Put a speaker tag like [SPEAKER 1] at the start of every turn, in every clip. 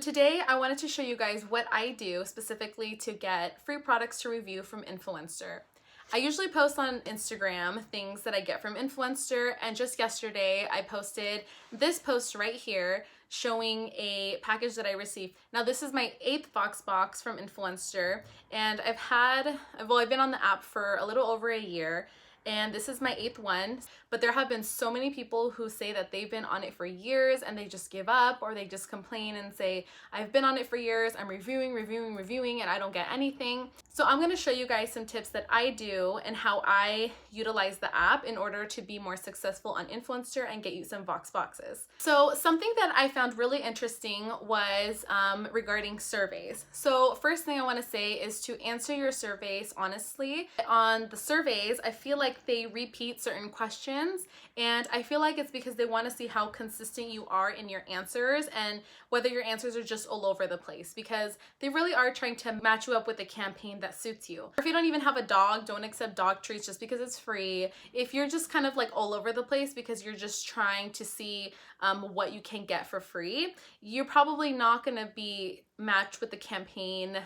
[SPEAKER 1] Today, I wanted to show you guys what I do specifically to get free products to review from Influenster. I usually post on Instagram things that I get from Influenster, and just yesterday I posted this post right here showing a package that I received. Now this is my 8th Voxbox from Influenster, and I've been on the app for a little over a year, and this is my 8th one. But there have been so many people who say that they've been on it for years and they just give up, or they just complain and say, I've been on it for years, I'm reviewing, and I don't get anything. So I'm gonna show you guys some tips that I do and how I utilize the app in order to be more successful on Influencer and get you some Voxboxes. So something that I found really interesting was regarding surveys. So first thing I wanna say is to answer your surveys honestly. On the surveys, I feel like they repeat certain questions, and I feel like it's because they want to see how consistent you are in your answers and whether your answers are just all over the place, because they really are trying to match you up with a campaign that suits you. If you don't even have a dog, don't accept dog treats just because it's free. If you're just kind of like all over the place because you're just trying to see what you can get for free, you're probably not going to be matched with the campaign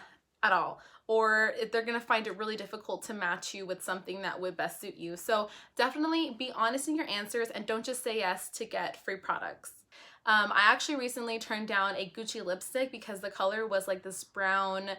[SPEAKER 1] at all, or they're gonna find it really difficult to match you with something that would best suit you. So definitely be honest in your answers and don't just say yes to get free products. I actually recently turned down a Gucci lipstick because the color was like this brown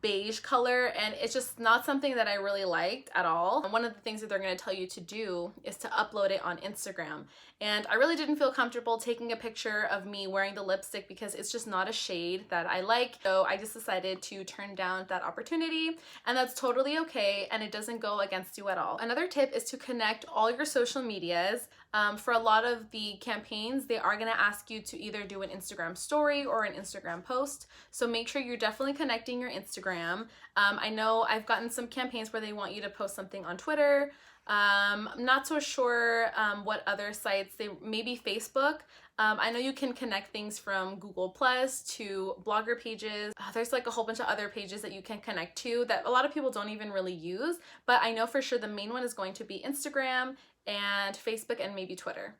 [SPEAKER 1] beige color, and it's just not something that I really liked at all. And one of the things that they're going to tell you to do is to upload it on Instagram, and I really didn't feel comfortable taking a picture of me wearing the lipstick because it's just not a shade that I like. So I just decided to turn down that opportunity, and that's totally okay, and it doesn't go against you at all. Another tip is to connect all your social medias. For a lot of the campaigns, they are going to ask you to either do an Instagram story or an Instagram post, so make sure you're definitely connecting your Instagram. I know I've gotten some campaigns where they want you to post something on Twitter. I'm not so sure what other sites, maybe Facebook. I know you can connect things from Google Plus to blogger pages. There's like a whole bunch of other pages that you can connect to that a lot of people don't even really use, but I know for sure the main one is going to be Instagram and Facebook and maybe Twitter.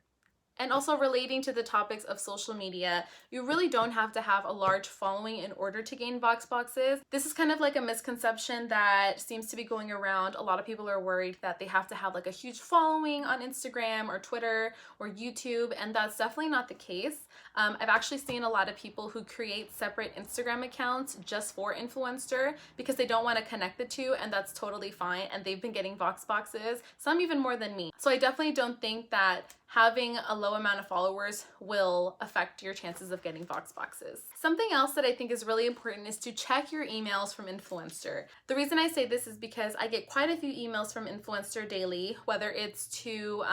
[SPEAKER 1] And also, relating to the topics of social media, you really don't have to have a large following in order to gain Voxboxes. This is kind of like a misconception that seems to be going around. A lot of people are worried that they have to have like a huge following on Instagram or Twitter or YouTube, and that's definitely not the case. I've actually seen a lot of people who create separate Instagram accounts just for Influencer because they don't want to connect the two, and that's totally fine, and they've been getting Voxboxes, some even more than me. So I definitely don't think that having a low amount of followers will affect your chances of getting Voxboxes. Something else that I think is really important is to check your emails from Influencer. The reason I say this is because I get quite a few emails from Influencer daily, whether it's to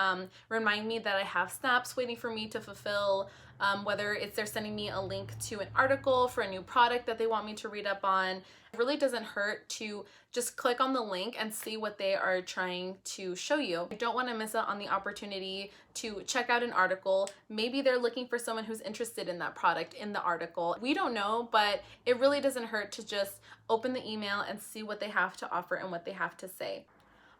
[SPEAKER 1] remind me that I have snaps waiting for me to fulfill, whether it's they're sending me a link to an article for a new product that they want me to read up on. It really doesn't hurt to just click on the link and see what they are trying to show you. I don't want to miss out on the opportunity to check out an article. Maybe they're looking for someone who's interested in that product in the article. We don't know, but it really doesn't hurt to just open the email and see what they have to offer and what they have to say.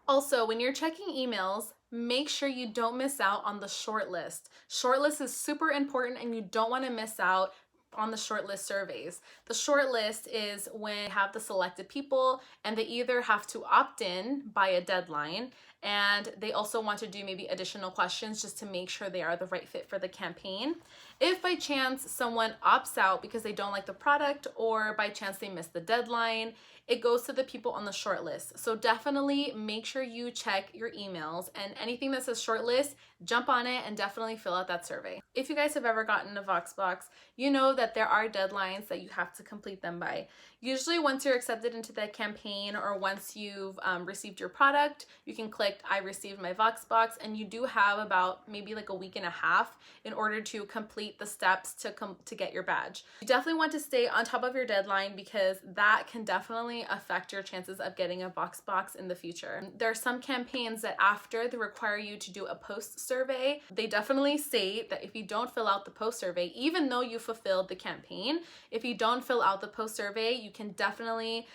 [SPEAKER 1] Also, when you're checking emails, make sure you don't miss out on the shortlist. Shortlist is super important, and you don't want to miss out on the shortlist surveys. The shortlist is when you have the selected people and they either have to opt in by a deadline, and they also want to do maybe additional questions just to make sure they are the right fit for the campaign. If by chance someone opts out because they don't like the product, or by chance they miss the deadline, it goes to the people on the short list. So definitely make sure you check your emails, and anything that says shortlist, jump on it and definitely fill out that survey. If you guys have ever gotten a Voxbox, you know that there are deadlines that you have to complete them by. Usually once you're accepted into the campaign, or once you've received your product, you can click I received my Voxbox, and you do have about maybe like a week and a half in order to complete the steps to get your badge. You definitely want to stay on top of your deadline because that can definitely affect your chances of getting a Voxbox in the future. There are some campaigns that after they require you to do a post survey. They definitely state that if you don't fill out the post survey, even though you fulfilled the campaign, if you don't fill out the post survey, you can definitely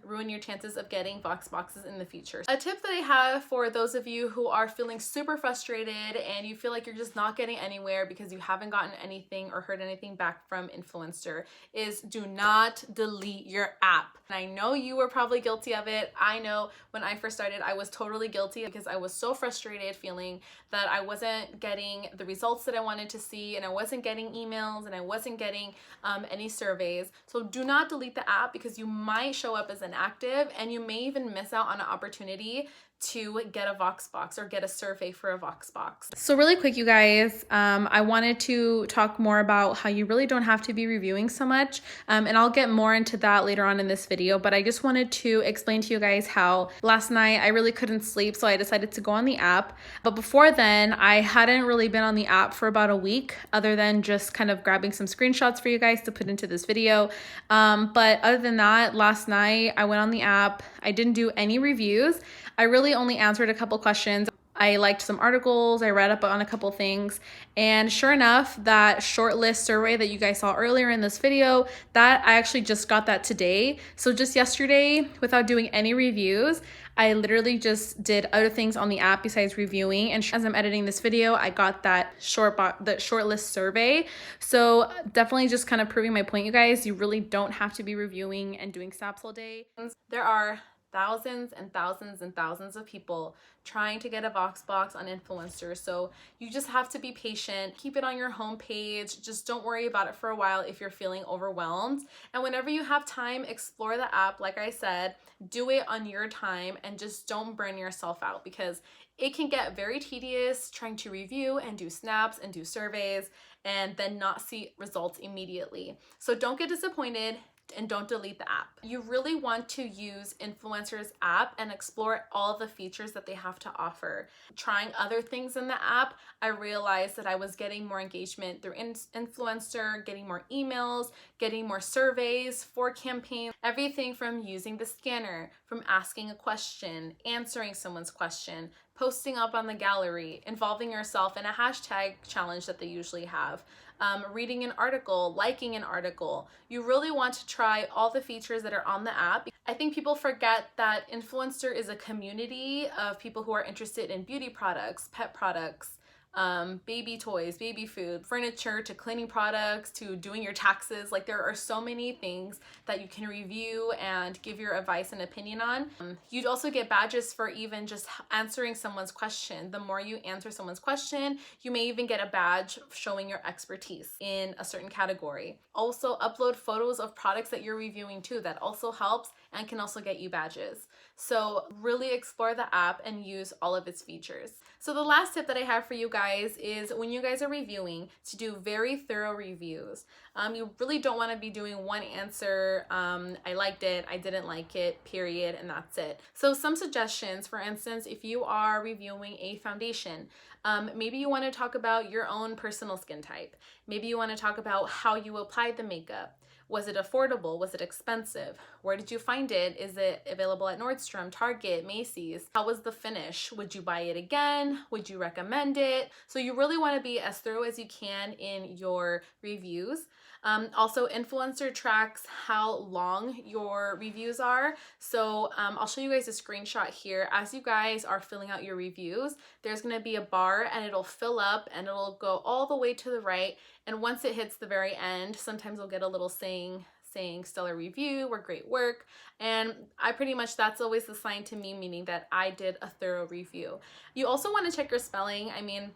[SPEAKER 1] ruin your chances of getting Voxboxes in the future. A tip that I have for those of you who are feeling super frustrated and you feel like you're just not getting anywhere because you haven't gotten anything or heard anything back from Influenster, is do not delete your app. And I know you were probably guilty of it. I know when I first started, I was totally guilty because I was so frustrated feeling that I wasn't getting the results that I wanted to see, and I wasn't getting emails, and I wasn't getting any surveys. So do not delete the app because you might show up as inactive and you may even miss out on an opportunity to get a Voxbox or get a survey for a Voxbox. So really quick, you guys, I wanted to talk more about how you really don't have to be reviewing so much, and I'll get more into that later on in this video, but I just wanted to explain to you guys how last night I really couldn't sleep, so I decided to go on the app. But before then, I hadn't really been on the app for about a week, other than just kind of grabbing some screenshots for you guys to put into this video. But other than that, last night I went on the app. I didn't do any reviews. I really only answered a couple questions. I liked some articles, I read up on a couple things, and sure enough, that shortlist survey that you guys saw earlier in this video, that I actually just got that today. So just yesterday, without doing any reviews, I literally just did other things on the app besides reviewing, and as I'm editing this video, I got that shortlist survey. So definitely just kind of proving my point, you guys. You really don't have to be reviewing and doing snaps all day. There are thousands and thousands and thousands of people trying to get a Voxbox on Influenster, so you just have to be patient. Keep it on your homepage. Just don't worry about it for a while if you're feeling overwhelmed. And whenever you have time, explore the app. Like I said, do it on your time and just don't burn yourself out, because it can get very tedious trying to review and do snaps and do surveys and then not see results immediately. So don't get disappointed and don't delete the app. You really want to use Influencer's app and explore all the features that they have to offer. Trying other things in the app, I realized that I was getting more engagement through Influencer, getting more emails, getting more surveys for campaigns, everything from using the scanner, from asking a question, answering someone's question, posting up on the gallery, involving yourself in a hashtag challenge that they usually have, reading an article, liking an article. You really want to try all the features that are on the app. I think people forget that Influencer is a community of people who are interested in beauty products, pet products, baby toys, baby food, furniture, to cleaning products, to doing your taxes. Like, there are so many things that you can review and give your advice and opinion on. You'd also get badges for even just answering someone's question. The more you answer someone's question, you may even get a badge showing your expertise in a certain category. Also, upload photos of products that you're reviewing too. That also helps and can also get you badges. So really explore the app and use all of its features. So the last tip that I have for you guys is, when you guys are reviewing, to do very thorough reviews. You really don't want to be doing one answer, I liked it, I didn't like it, period, and that's it. So some suggestions, for instance, if you are reviewing a foundation, maybe you want to talk about your own personal skin type. Maybe you want to talk about how you applied the makeup. Was it affordable? Was it expensive? Where did you find it? Is it available at Nordstrom, Target, Macy's? How was the finish? Would you buy it again? Would you recommend it? So you really want to be as thorough as you can in your reviews. Also, Influencer tracks how long your reviews are. So I'll show you guys a screenshot here. As you guys are filling out your reviews, there's going to be a bar and it'll fill up and it'll go all the way to the right. And once it hits the very end, sometimes you'll get a little saying stellar review or great work. And I pretty much, that's always the sign to me, meaning that I did a thorough review. You also want to check your spelling. I mean,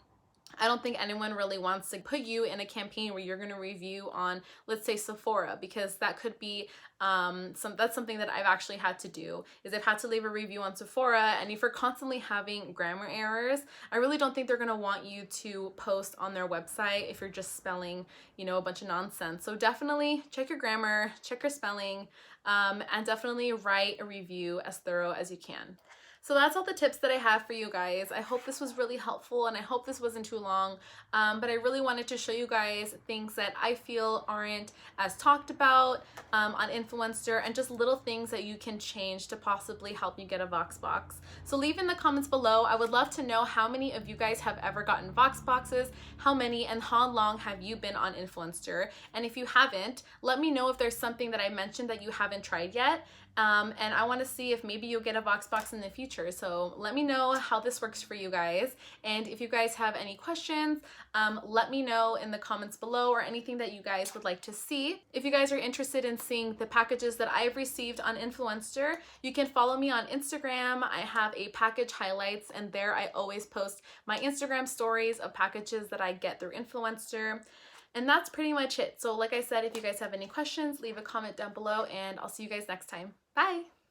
[SPEAKER 1] I don't think anyone really wants to put you in a campaign where you're going to review on, let's say, Sephora, because that could be that's something that I've actually had to do, is I've had to leave a review on Sephora, and if you're constantly having grammar errors, I really don't think they're going to want you to post on their website if you're just spelling, you know, a bunch of nonsense. So definitely check your grammar, check your spelling, and definitely write a review as thorough as you can. So that's all the tips that I have for you guys. I hope this was really helpful, and I hope this wasn't too long, but I really wanted to show you guys things that I feel aren't as talked about on Influencer, and just little things that you can change to possibly help you get a Voxbox. So leave in the comments below. I would love to know how many of you guys have ever gotten Voxboxes, how many, and how long have you been on Influencer. And if you haven't, let me know if there's something that I mentioned that you haven't tried yet. And I want to see if maybe you'll get a Voxbox in the future. future. So let me know how this works for you guys. And if you guys have any questions, let me know in the comments below, or anything that you guys would like to see. If you guys are interested in seeing the packages that I've received on Influenster, you can follow me on Instagram. I have a package highlights, and there I always post my Instagram stories of packages that I get through Influenster. And that's pretty much it. So like I said, if you guys have any questions, leave a comment down below, and I'll see you guys next time. Bye!